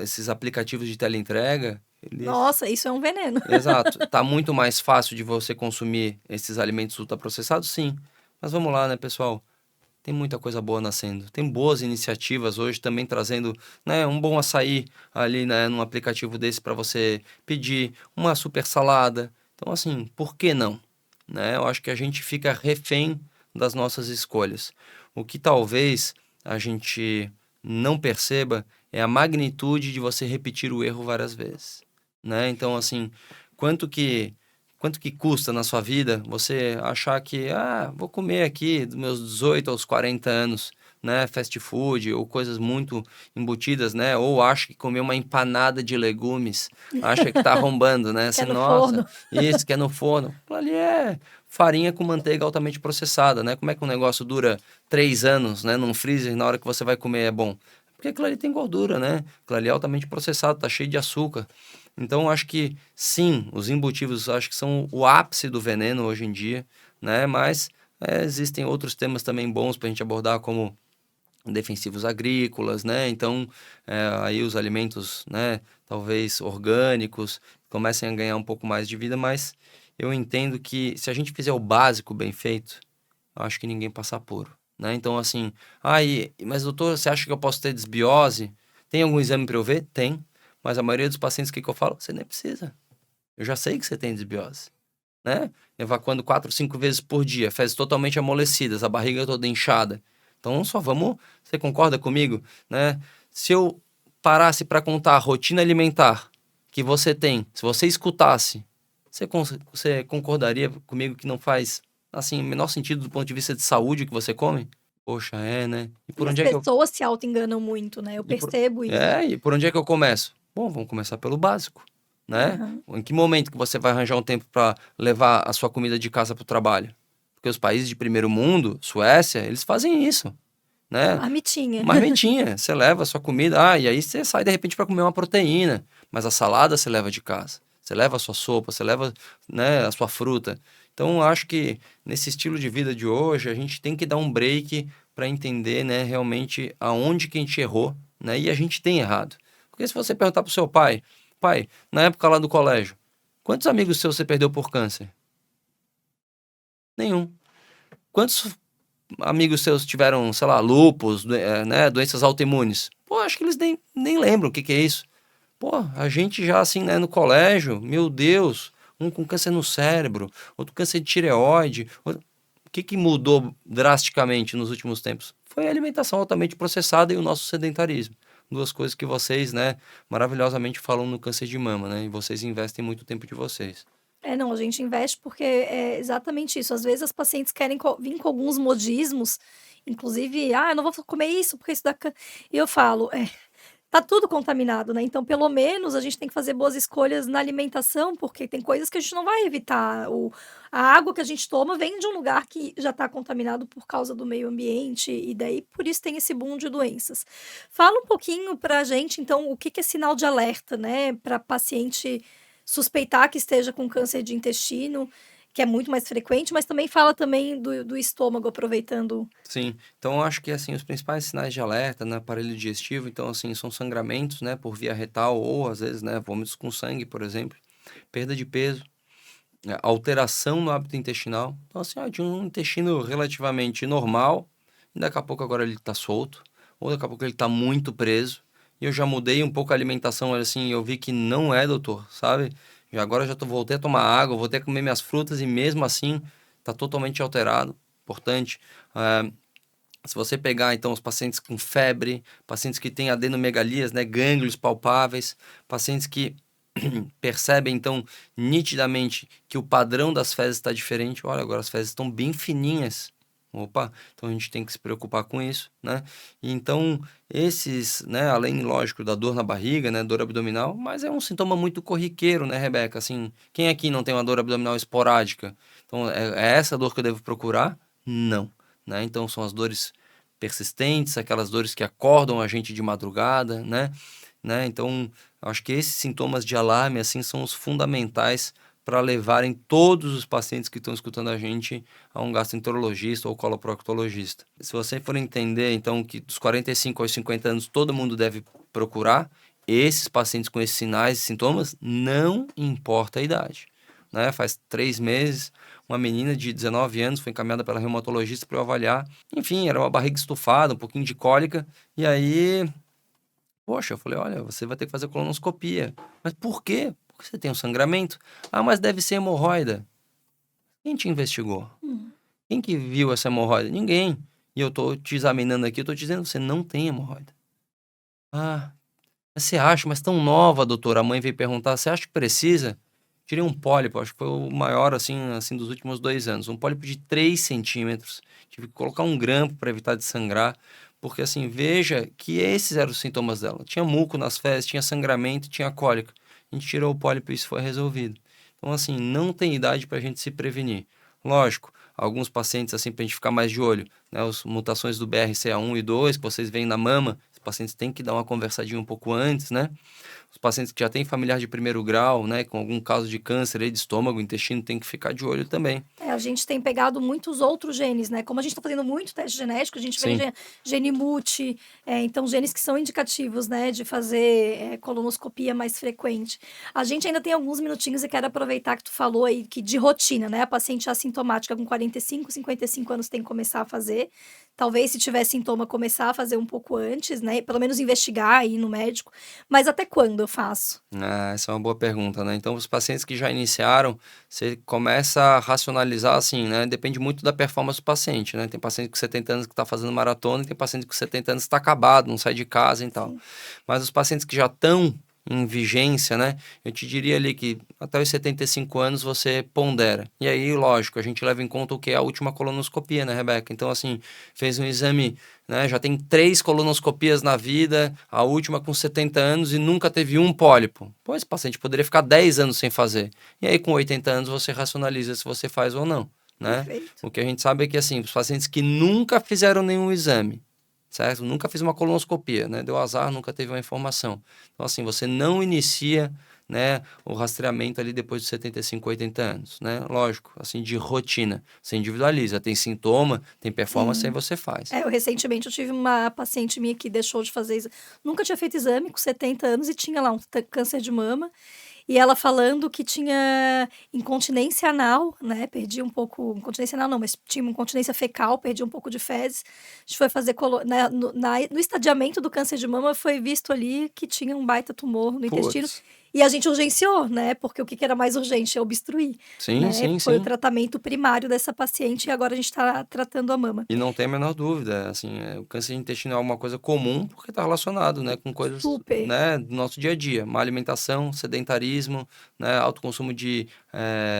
esses aplicativos de teleentrega, eles... Nossa, isso é um veneno. Exato. Tá muito mais fácil de você consumir esses alimentos ultraprocessados? Sim. Mas vamos lá, né, pessoal? Tem muita coisa boa nascendo. Tem boas iniciativas hoje também trazendo, né, um bom açaí ali, né, num aplicativo desse para você pedir, uma super salada. Então, assim, por que não? Né? Eu acho que a gente fica refém das nossas escolhas. O que talvez a gente não perceba é a magnitude de você repetir o erro várias vezes, né? Então, assim, quanto que quanto que custa na sua vida você achar que, vou comer aqui dos meus 18 aos 40 anos, né, fast food ou coisas muito embutidas, né? Ou acha que comer uma empanada de legumes, acha que tá arrombando, né? Que é Assim, no nossa, forno. isso que é no forno. Aquilo ali é farinha com manteiga altamente processada, né? Como é que um negócio dura 3 anos, né, num freezer, na hora que você vai comer é bom? Porque aquilo ali tem gordura, né? Aquilo ali é altamente processado, tá cheio de açúcar. Então, acho que sim, os embutivos acho que são o ápice do veneno hoje em dia, né? Mas existem outros temas também bons para a gente abordar, como defensivos agrícolas, né? Então, aí os alimentos, né, talvez orgânicos, comecem a ganhar um pouco mais de vida, mas eu entendo que se a gente fizer o básico bem feito, eu acho que ninguém passa apuro, né? Então, assim, mas doutor, você acha que eu posso ter desbiose? Tem algum exame para eu ver? Tem, mas a maioria dos pacientes, o que eu falo? Você nem precisa. Eu já sei que você tem desbiose, né? Evacuando 4, 5 vezes por dia, fezes totalmente amolecidas, a barriga toda inchada. Então, só vamos... Você concorda comigo, né? Se eu parasse para contar a rotina alimentar que você tem, se você escutasse, você concordaria comigo que não faz, assim, o menor sentido do ponto de vista de saúde o que você come? Poxa, né? E por E as onde é que eu... pessoas se auto-enganam muito, né? Eu E por... percebo isso. e por onde é que eu começo? Bom, vamos começar pelo básico, né? Aham. Em que momento que você vai arranjar um tempo para levar a sua comida de casa para o trabalho? Porque os países de primeiro mundo, Suécia, eles fazem isso, né? Marmitinha. Marmitinha, você leva a sua comida, e aí você sai de repente para comer uma proteína, mas a salada você leva de casa. Você leva a sua sopa, você leva, né, a sua fruta. Então, eu acho que nesse estilo de vida de hoje, a gente tem que dar um break para entender, né, realmente aonde que a gente errou, né, e a gente tem errado. Porque se você perguntar pro seu pai, pai, na época lá do colégio, quantos amigos seus você perdeu por câncer? Nenhum. Quantos amigos seus tiveram, sei lá, lúpus, né, doenças autoimunes? Pô, acho que eles nem lembram o que que é isso. Pô, a gente já assim, né, no colégio, meu Deus, um com câncer no cérebro, outro câncer de tireoide. O que que mudou drasticamente nos últimos tempos? Foi a alimentação altamente processada e o nosso sedentarismo. Duas coisas que vocês, né, maravilhosamente falam no câncer de mama, né? E vocês investem muito tempo de vocês. Não, a gente investe porque é exatamente isso. Às vezes as pacientes querem vir com alguns modismos, inclusive, eu não vou comer isso porque isso dá E eu falo, tá tudo contaminado, né? Então, pelo menos, a gente tem que fazer boas escolhas na alimentação, porque tem coisas que a gente não vai evitar. A água que a gente toma vem de um lugar que já está contaminado por causa do meio ambiente, e daí por isso tem esse boom de doenças. Fala um pouquinho pra gente, então, o que que é sinal de alerta, né? Para paciente suspeitar que esteja com câncer de intestino, que é muito mais frequente, mas também fala também do estômago, aproveitando. Sim, então eu acho que assim os principais sinais de alerta no aparelho digestivo, então assim, são sangramentos, né, por via retal ou às vezes, né, vômitos com sangue, por exemplo, perda de peso, alteração no hábito intestinal. Então assim, de um intestino relativamente normal, e daqui a pouco agora ele está solto, ou daqui a pouco ele está muito preso. E eu já mudei um pouco a alimentação, assim, eu vi que não é, doutor, sabe? Agora já voltei a tomar água, voltei a comer minhas frutas e mesmo assim está totalmente alterado. Importante. Se você pegar, então, os pacientes com febre, pacientes que têm adenomegalias, né, gânglios palpáveis, pacientes que percebem, então, nitidamente que o padrão das fezes está diferente. Olha, agora as fezes estão bem fininhas. Opa, então a gente tem que se preocupar com isso, né? E então, esses, né, além, lógico, da dor na barriga, né, dor abdominal, mas é um sintoma muito corriqueiro, né, Rebeca? Assim, quem aqui não tem uma dor abdominal esporádica? Então, é essa dor que eu devo procurar? Não, né? Então, são as dores persistentes, aquelas dores que acordam a gente de madrugada, né? Então, acho que esses sintomas de alarme, assim, são os fundamentais para levarem todos os pacientes que estão escutando a gente a um gastroenterologista ou coloproctologista. Se você for entender, então, que dos 45 aos 50 anos todo mundo deve procurar, esses pacientes com esses sinais e sintomas, não importa a idade. Né? Faz 3 meses, uma menina de 19 anos foi encaminhada pela reumatologista para eu avaliar. Enfim, era uma barriga estufada, um pouquinho de cólica. E aí, poxa, eu falei, olha, você vai ter que fazer colonoscopia. Mas por quê? Porque você tem um sangramento. Ah, mas deve ser hemorroida. Quem te investigou? Hum. Quem que viu essa hemorroida? Ninguém. E eu tô te examinando aqui, eu tô te dizendo, você não tem hemorroida. Ah, mas você acha, mas tão nova, doutora. A mãe veio perguntar, você acha que precisa? Tirei um pólipo, acho que foi o maior, assim dos últimos 2 anos. Um pólipo de 3 centímetros. Tive que colocar um grampo para evitar de sangrar. Porque, assim, veja que esses eram os sintomas dela. Tinha muco nas fezes, tinha sangramento, tinha cólica. A gente tirou o pólipo e isso foi resolvido. Então, assim, não tem idade para a gente se prevenir. Lógico, alguns pacientes, assim, para a gente ficar mais de olho, né? As mutações do BRCA1 e 2, que vocês veem na mama, os pacientes têm que dar uma conversadinha um pouco antes, né? Os pacientes que já têm familiar de primeiro grau, né, com algum caso de câncer aí de estômago, intestino, tem que ficar de olho também. A gente tem pegado muitos outros genes, né? Como a gente está fazendo muito teste genético, a gente vê Sim. gene MUT, então genes que são indicativos, né, de fazer colonoscopia mais frequente. A gente ainda tem alguns minutinhos e quero aproveitar que tu falou aí que de rotina, né? A paciente assintomática com 45, 55 anos tem que começar a fazer. Talvez, se tiver sintoma, começar a fazer um pouco antes, né? Pelo menos investigar, ir no médico. Mas até quando eu faço? Ah, essa é uma boa pergunta, né? Então, os pacientes que já iniciaram, você começa a racionalizar assim, né? Depende muito da performance do paciente, né? Tem paciente com 70 anos que está fazendo maratona e tem paciente com 70 anos que está acabado, não sai de casa e tal. Sim. Mas os pacientes que já estão em vigência, né? Eu te diria ali que até os 75 anos você pondera. E aí, lógico, a gente leva em conta o que é a última colonoscopia, né, Rebeca? Então, assim, fez um exame, né? Já tem 3 colonoscopias na vida, a última com 70 anos e nunca teve um pólipo. Pois esse paciente poderia ficar 10 anos sem fazer. E aí, com 80 anos, você racionaliza se você faz ou não, né? Perfeito. O que a gente sabe é que, assim, os pacientes que nunca fizeram nenhum exame, certo? Nunca fiz uma colonoscopia, né? Deu azar, nunca teve uma informação. Então, assim, você não inicia, né, o rastreamento ali depois de 75, 80 anos, né? Lógico, assim, de rotina. Você individualiza, tem sintoma, tem performance, aí Sim. você faz. Recentemente eu tive uma paciente minha que deixou de fazer nunca tinha feito exame, com 70 anos, e tinha lá um câncer de mama. E ela falando que tinha incontinência anal, né, perdia um pouco, incontinência anal não, mas tinha uma incontinência fecal, perdia um pouco de fezes. A gente foi fazer no estadiamento do câncer de mama, foi visto ali que tinha um baita tumor no intestino. Putz. E a gente urgenciou, né, porque o que era mais urgente é obstruir, Sim, né. sim, Foi o sim. tratamento primário dessa paciente e agora a gente está tratando a mama. E não tem a menor dúvida, assim, o câncer de intestino é uma coisa comum porque está relacionado, né, com coisas, Super. né, do nosso dia a dia, má alimentação, sedentarismo, né, alto consumo de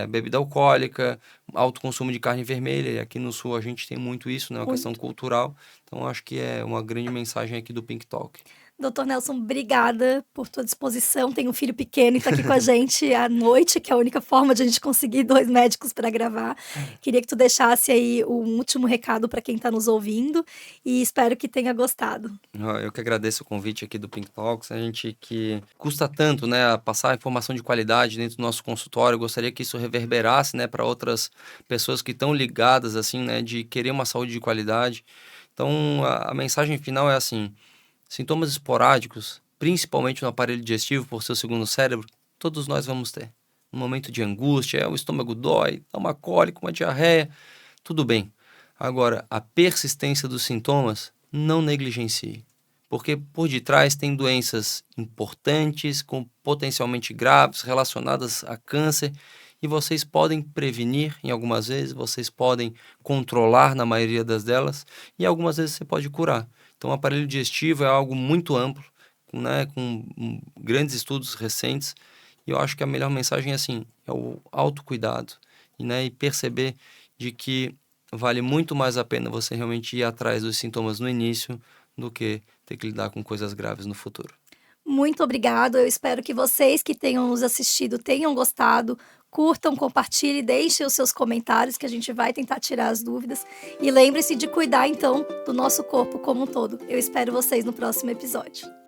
bebida alcoólica, alto consumo de carne vermelha, e aqui no sul a gente tem muito isso, né, uma questão Muito. cultural, então acho que é uma grande mensagem aqui do Pink Talk. Doutor Nelson, obrigada por tua disposição. Tem um filho pequeno e está aqui com a gente à noite, que é a única forma de a gente conseguir 2 médicos para gravar. Queria que tu deixasse aí um último recado para quem está nos ouvindo e espero que tenha gostado. Eu que agradeço o convite aqui do Pink Talks, a gente que custa tanto, né, a passar informação de qualidade dentro do nosso consultório, eu gostaria que isso reverberasse, né, para outras pessoas que estão ligadas, assim, né, de querer uma saúde de qualidade. Então, a mensagem final é assim: sintomas esporádicos, principalmente no aparelho digestivo, por seu segundo cérebro, todos nós vamos ter. Um momento de angústia, o estômago dói, dá uma cólica, uma diarreia, tudo bem. Agora, a persistência dos sintomas, não negligencie, porque por detrás tem doenças importantes, com potencialmente graves, relacionadas a câncer, e vocês podem prevenir em algumas vezes, vocês podem controlar na maioria das delas, e algumas vezes você pode curar. Então, o aparelho digestivo é algo muito amplo, né, com grandes estudos recentes, e eu acho que a melhor mensagem é assim, é o autocuidado, e, né, e perceber de que vale muito mais a pena você realmente ir atrás dos sintomas no início do que ter que lidar com coisas graves no futuro. Muito obrigado. Eu espero que vocês que tenham nos assistido tenham gostado. Curtam, compartilhem, deixem os seus comentários que a gente vai tentar tirar as dúvidas. E lembre-se de cuidar, então, do nosso corpo como um todo. Eu espero vocês no próximo episódio.